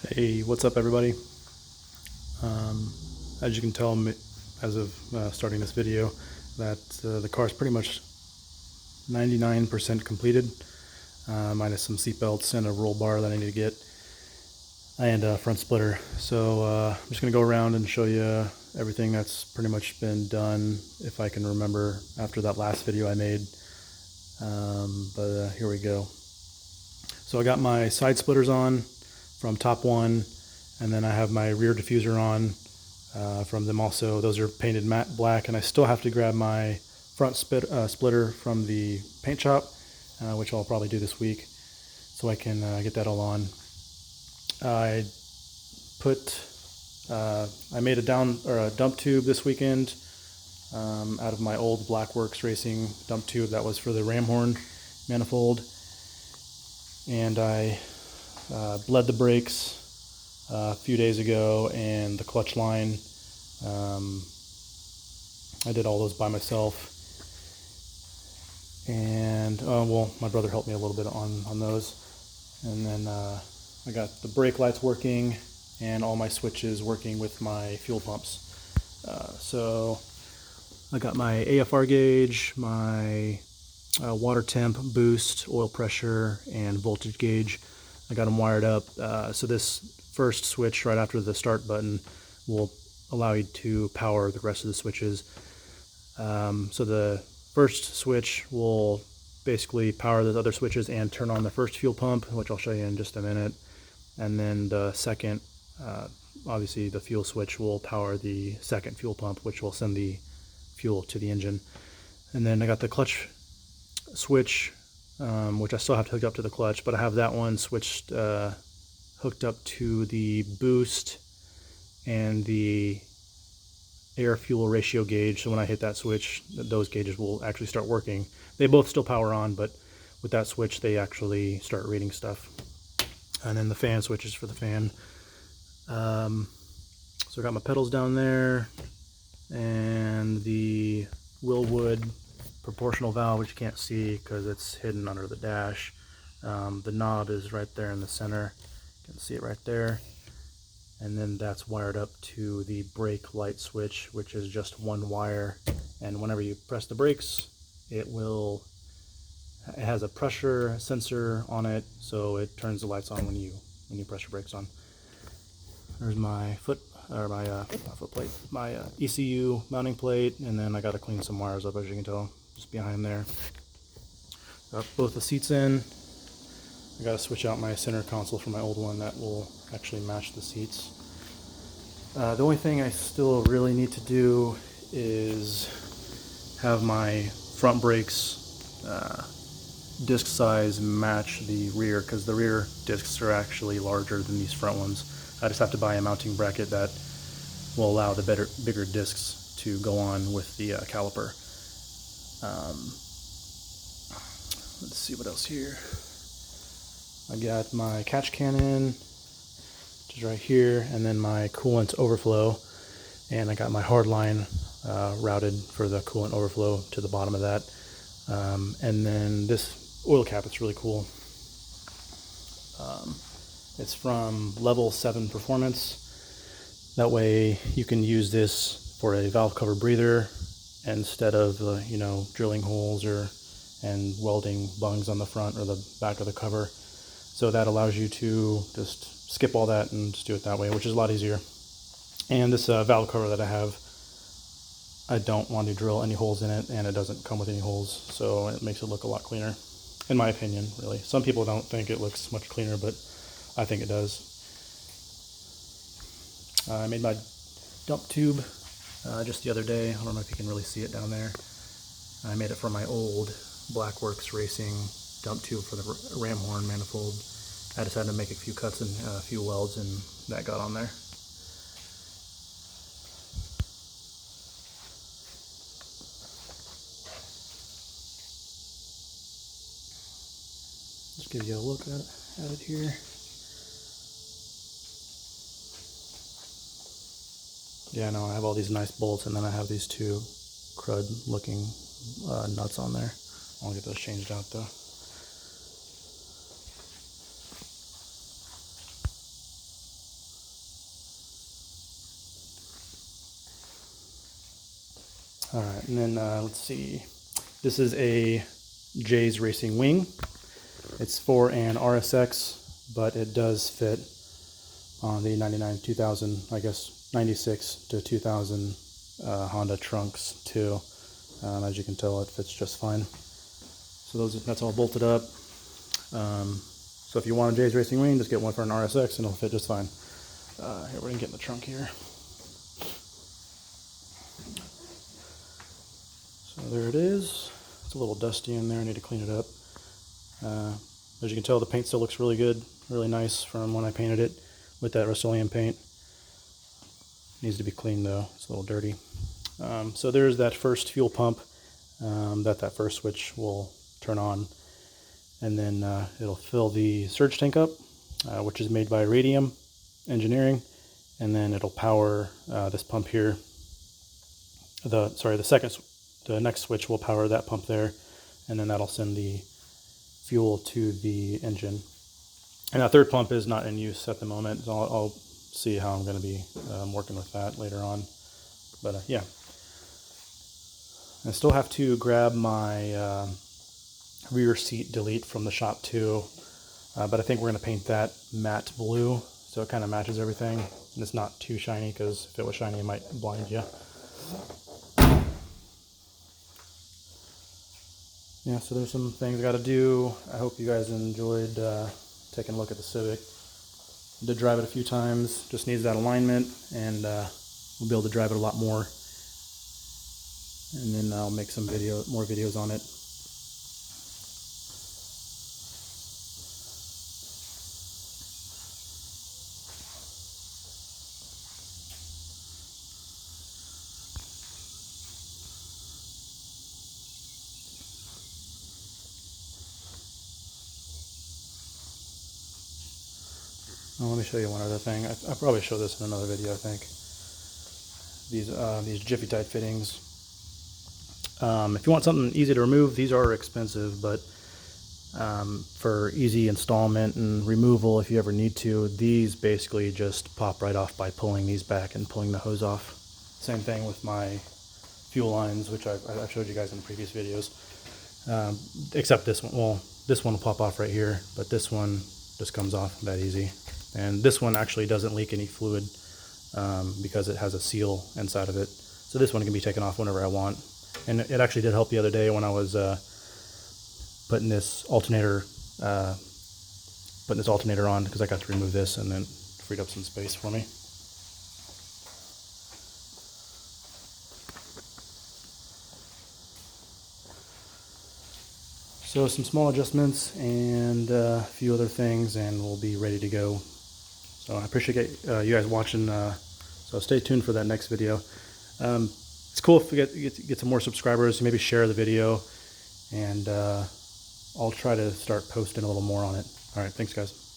Hey, what's up, everybody? As you can tell, as of starting this video, that the car is pretty much 99% completed, minus some seat belts and a roll bar that I need to get, and a front splitter. So I'm just going to go around and show you everything that's pretty much been done, if I can remember, after that last video I made. But here we go. So I got my side splitters on from Top One, and then I have my rear diffuser on from them also. Those are painted matte black, and I still have to grab my front splitter from the paint shop, which I'll probably do this week, so I can get that all on. I made a dump tube this weekend out of my old Blackworks Racing dump tube that was for the ram horn manifold, and I bled the brakes a few days ago, and the clutch line. I did all those by myself, and well, my brother helped me a little bit on those. And then I got the brake lights working and all my switches working with my fuel pumps. So I got my AFR gauge, my water temp, boost, oil pressure, and voltage gauge. I got them wired up. So this first switch right after the start button will allow you to power the rest of the switches. So the first switch will basically power the other switches and turn on the first fuel pump, which I'll show you in just a minute. And then the second, obviously the fuel switch will power the second fuel pump, which will send the fuel to the engine. And then I got the clutch switch, which I still have to hook up to the clutch, but I have that one switched, hooked up to the boost and the air fuel ratio gauge. So when I hit that switch, those gauges will actually start working. They both still power on, but with that switch they actually start reading stuff. And then the fan switches for the fan. So I got my pedals down there, and the Wilwood proportional valve, which you can't see because it's hidden under the dash. The knob is right there in the center. You can see it right there. And then that's wired up to the brake light switch, which is just one wire. And whenever you press the brakes, it has a pressure sensor on it, so it turns the lights on when you press your brakes on. There's my my ECU mounting plate, and then I got to clean some wires up, as you can tell, just behind there. Got both the seats in. I got to switch out my center console from my old one that will actually match the seats. The only thing I still really need to do is have my front brakes disc size match the rear, because the rear discs are actually larger than these front ones. I just have to buy a mounting bracket that will allow the bigger discs to go on with the caliper. Let's see what else here. I got my catch cannon, which is right here, and then my coolant overflow, and I got my hard line routed for the coolant overflow to the bottom of that. And then this oil cap, it's really cool. It's from Level 7 Performance. That way you can use this for a valve cover breather instead of drilling holes and welding bungs on the front or the back of the cover. So that allows you to just skip all that and just do it that way, which is a lot easier. And this valve cover that I have, I don't want to drill any holes in it, and it doesn't come with any holes, so it makes it look a lot cleaner, in my opinion, really. Some people don't think it looks much cleaner, but I think it does. I made my dump tube just the other day. I don't know if you can really see it down there. I made it for my old Blackworks Racing dump tube for the ram horn manifold. I just had to make a few cuts and a few welds, and that got on there. Just give you a look at it here. Yeah, no, I have all these nice bolts, and then I have these two crud looking nuts on there. I'll get those changed out though. All right, and then let's see. This is a Jay's Racing Wing. It's for an RSX, but it does fit on the 99 2000, I guess 96 to 2000 Honda trunks too. As you can tell, it fits just fine. So that's all bolted up. So if you want a Jay's Racing Wing, just get one for an RSX and it'll fit just fine. Here, we're gonna get in the trunk here. So there it is. It's a little dusty in there. I need to clean it up. As you can tell, the paint still looks really good, really nice from when I painted it with that Rust-Oleum paint. Needs to be cleaned though. It's a little dirty. So there's that first fuel pump that first switch will turn on, and then it'll fill the surge tank up, which is made by Radium Engineering, and then it'll power this pump here. The next switch will power that pump there, and then that'll send the fuel to the engine. And that third pump is not in use at the moment, so I'll see how I'm going to be working with that later on. But yeah, I still have to grab my rear seat delete from the shop too, but I think we're going to paint that matte blue so it kind of matches everything, and it's not too shiny, because if it was shiny it might blind you. Yeah, so there's some things I got to do. I hope you guys enjoyed taking a look at the Civic. Did drive it a few times, just needs that alignment, and we'll be able to drive it a lot more. And then I'll make some more videos on it. Oh, let me show you one other thing. I'll probably show this in another video, I think. These Jiffy Tite fittings. If you want something easy to remove, these are expensive, but for easy installment and removal, if you ever need to, these basically just pop right off by pulling these back and pulling the hose off. Same thing with my fuel lines, which I've showed you guys in the previous videos. Except this one. Well, this one will pop off right here, but this one just comes off that easy. And this one actually doesn't leak any fluid because it has a seal inside of it. So this one can be taken off whenever I want. And it actually did help the other day when I was putting this alternator on, because I got to remove this and then freed up some space for me. So some small adjustments and a few other things, and we'll be ready to go. So I appreciate you guys watching. So stay tuned for that next video. It's cool if we get some more subscribers. Maybe share the video, and I'll try to start posting a little more on it. All right, thanks guys.